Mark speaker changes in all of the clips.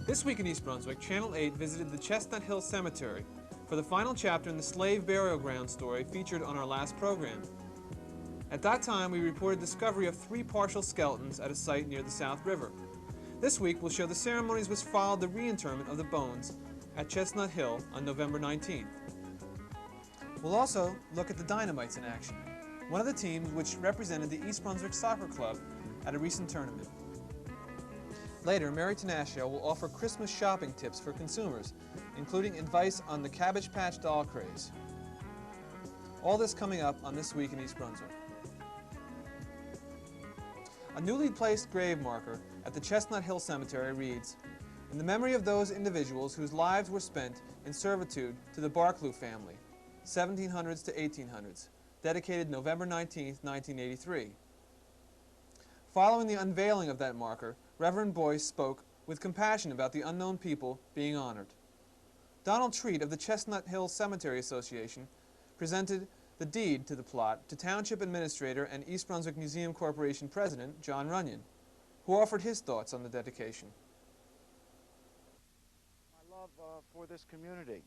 Speaker 1: This week in East Brunswick, Channel 8 visited the Chestnut Hill Cemetery for the final chapter in the slave burial ground story featured on our last program. At that time, we reported discovery of 3 partial skeletons at a site near the South River. This week, we'll show the ceremonies which followed the reinterment of the bones at Chestnut Hill on November 19th. We'll also look at the Dynamites in action, one of the teams which represented the East Brunswick Soccer Club at a recent tournament. Later, Mary Tenascio will offer Christmas shopping tips for consumers, including advice on the Cabbage Patch doll craze. All this coming up on This Week in East Brunswick. A newly placed grave marker at the Chestnut Hill Cemetery reads, "In the memory of those individuals whose lives were spent in servitude to the Barclay family, 1700s to 1800s, dedicated November 19, 1983. Following the unveiling of that marker, Reverend Boyce spoke with compassion about the unknown people being honored. Donald Treat of the Chestnut Hill Cemetery Association presented the deed to the plot to Township Administrator and East Brunswick Museum Corporation President John Runyon, who offered his thoughts on the dedication.
Speaker 2: My love for this community.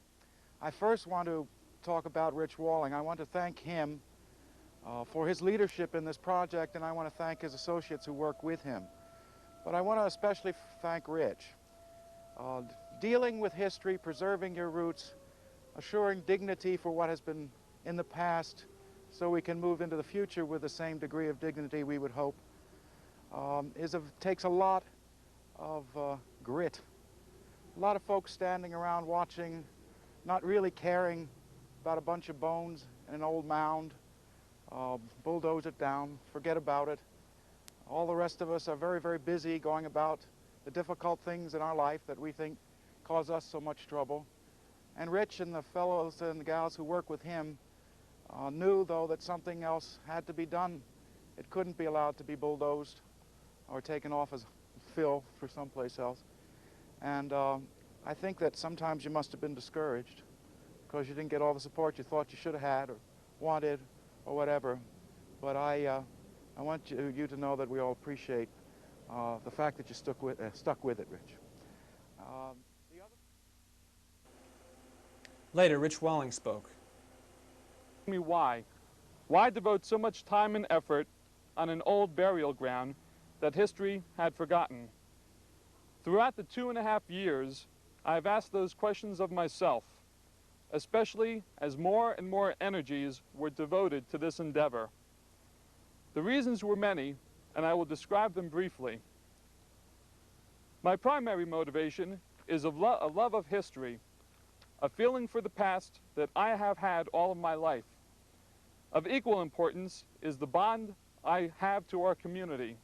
Speaker 2: I first want to talk about Rich Walling. I want to thank him for his leadership in this project, and I want to thank his associates who work with him. But I want to especially thank Rich. Dealing with history, preserving your roots, assuring dignity for what has been in the past so we can move into the future with the same degree of dignity we would hope, takes a lot of grit. A lot of folks standing around watching, not really caring about a bunch of bones and an old mound, bulldoze it down, forget about it. All the rest of us are very, very busy going about the difficult things in our life that we think cause us so much trouble. And Rich and the fellows and the gals who work with him knew, though, that something else had to be done. It couldn't be allowed to be bulldozed or taken off as fill for someplace else. And I think that sometimes you must have been discouraged because you didn't get all the support you thought you should have had or wanted or whatever. But I want you to know that we all appreciate the fact that you stuck with it, Rich.
Speaker 1: Later, Rich Walling spoke.
Speaker 3: Me why? Why devote so much time and effort on an old burial ground that history had forgotten? Throughout the 2.5 years, I have asked those questions of myself, especially as more and more energies were devoted to this endeavor. The reasons were many, and I will describe them briefly. My primary motivation is a love of history, a feeling for the past that I have had all of my life. Of equal importance is the bond I have to our community.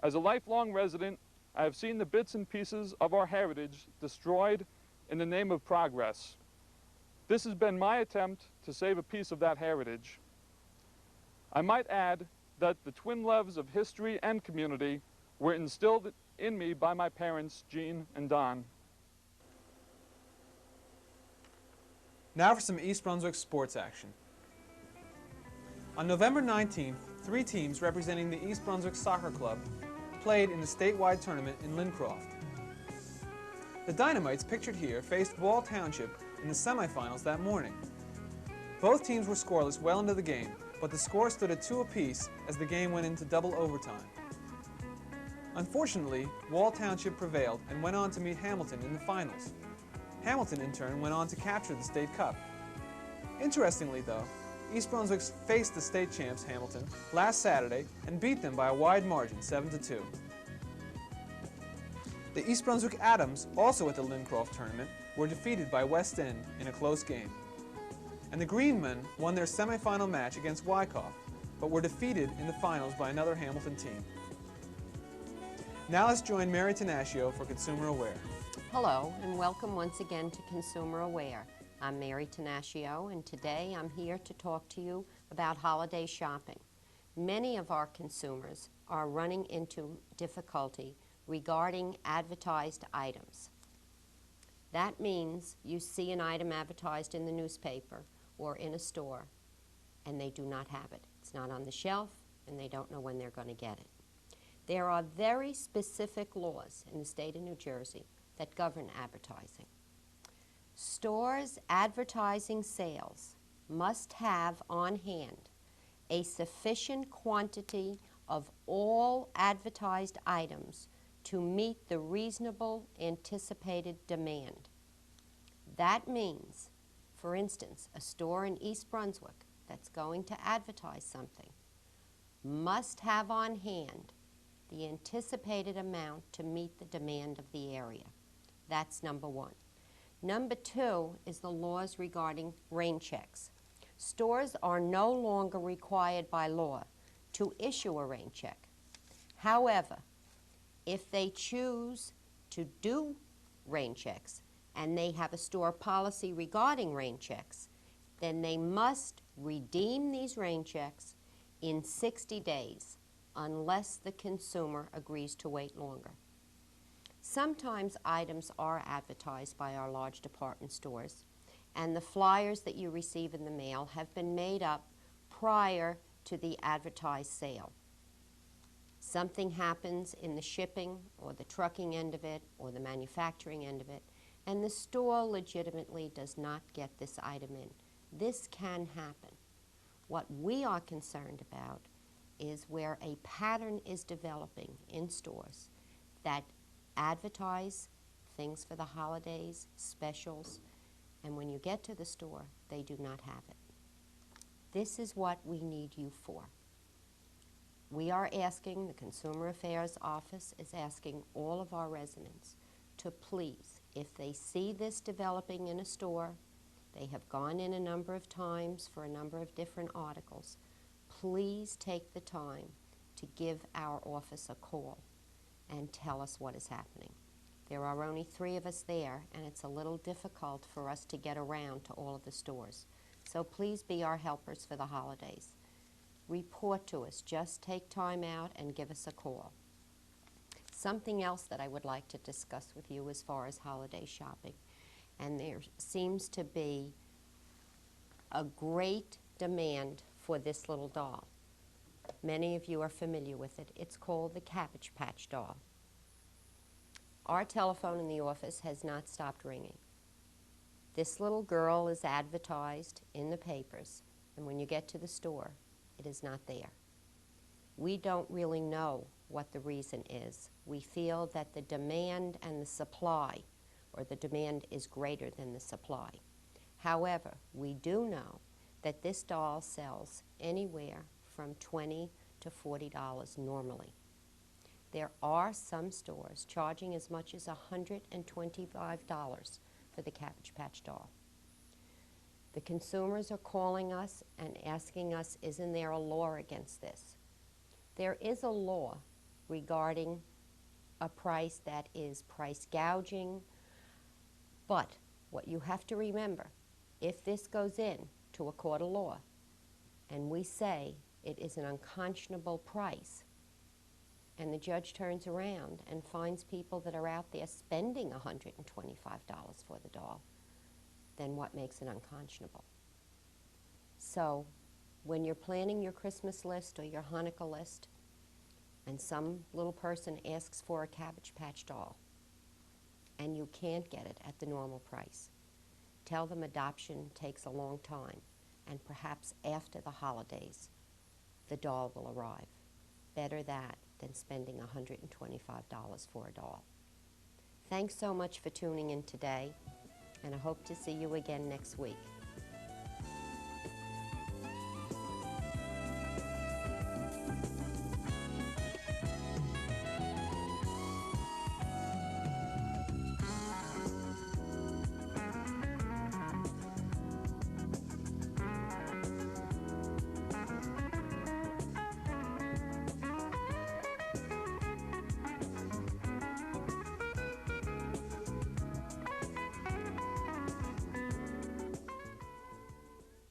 Speaker 3: As a lifelong resident, I have seen the bits and pieces of our heritage destroyed in the name of progress. This has been my attempt to save a piece of that heritage. I might add that the twin loves of history and community were instilled in me by my parents, Jean and Don.
Speaker 1: Now for some East Brunswick sports action. On November 19th, 3 teams representing the East Brunswick Soccer Club played in the statewide tournament in Lincroft. The Dynamites, pictured here, faced Wall Township in the semifinals that morning. Both teams were scoreless well into the game, but the score stood at 2 apiece as the game went into double overtime. Unfortunately, Wall Township prevailed and went on to meet Hamilton in the finals. Hamilton, in turn, went on to capture the state cup. Interestingly, though, East Brunswick faced the state champs, Hamilton, last Saturday and beat them by a wide margin, 7-2. The East Brunswick Adams, also at the Lincroft tournament, were defeated by West End in a close game. And the Greenmen won their semifinal match against Wyckoff, but were defeated in the finals by another Hamilton team. Now let's join Mary Tenascio for Consumer Aware.
Speaker 4: Hello, and welcome once again to Consumer Aware. I'm Mary Tenascio, and today I'm here to talk to you about holiday shopping. Many of our consumers are running into difficulty regarding advertised items. That means you see an item advertised in the newspaper or in a store, and they do not have it. It's not on the shelf, and they don't know when they're going to get it. There are very specific laws in the state of New Jersey that govern advertising. Stores advertising sales must have on hand a sufficient quantity of all advertised items to meet the reasonable anticipated demand. That means, for instance, a store in East Brunswick that's going to advertise something must have on hand the anticipated amount to meet the demand of the area. That's number one. Number two is the laws regarding rain checks. Stores are no longer required by law to issue a rain check. However, if they choose to do rain checks and they have a store policy regarding rain checks, then they must redeem these rain checks in 60 days unless the consumer agrees to wait longer. Sometimes items are advertised by our large department stores, and the flyers that you receive in the mail have been made up prior to the advertised sale. Something happens in the shipping or the trucking end of it or the manufacturing end of it, and the store legitimately does not get this item in. This can happen. What we are concerned about is where a pattern is developing in stores that advertise things for the holidays, specials, and when you get to the store, they do not have it. This is what we need you for. We are asking, the Consumer Affairs Office is asking all of our residents to please, if they see this developing in a store, they have gone in a number of times for a number of different articles, please take the time to give our office a call and tell us what is happening. There are only 3 of us there, and it's a little difficult for us to get around to all of the stores. So please be our helpers for the holidays. Report to us. Just take time out and give us a call. Something else that I would like to discuss with you as far as holiday shopping, and there seems to be a great demand for this little doll. Many of you are familiar with it. It's called the Cabbage Patch doll. Our telephone in the office has not stopped ringing. This little girl is advertised in the papers, and when you get to the store, it is not there. We don't really know what the reason is. We feel that the demand and the supply, or the demand is greater than the supply. However, we do know that this doll sells anywhere from $20 to $40 normally. There are some stores charging as much as $125 for the Cabbage Patch doll. The consumers are calling us and asking us, isn't there a law against this? There is a law regarding a price that is price gouging, but what you have to remember, if this goes in to a court of law and we say it is an unconscionable price, and the judge turns around and finds people that are out there spending $125 for the doll, then what makes it unconscionable? So when you're planning your Christmas list or your Hanukkah list, and some little person asks for a Cabbage Patch doll, and you can't get it at the normal price, tell them adoption takes a long time, and perhaps after the holidays, the doll will arrive. Better that than spending $125 for a doll. Thanks so much for tuning in today, and I hope to see you again next week.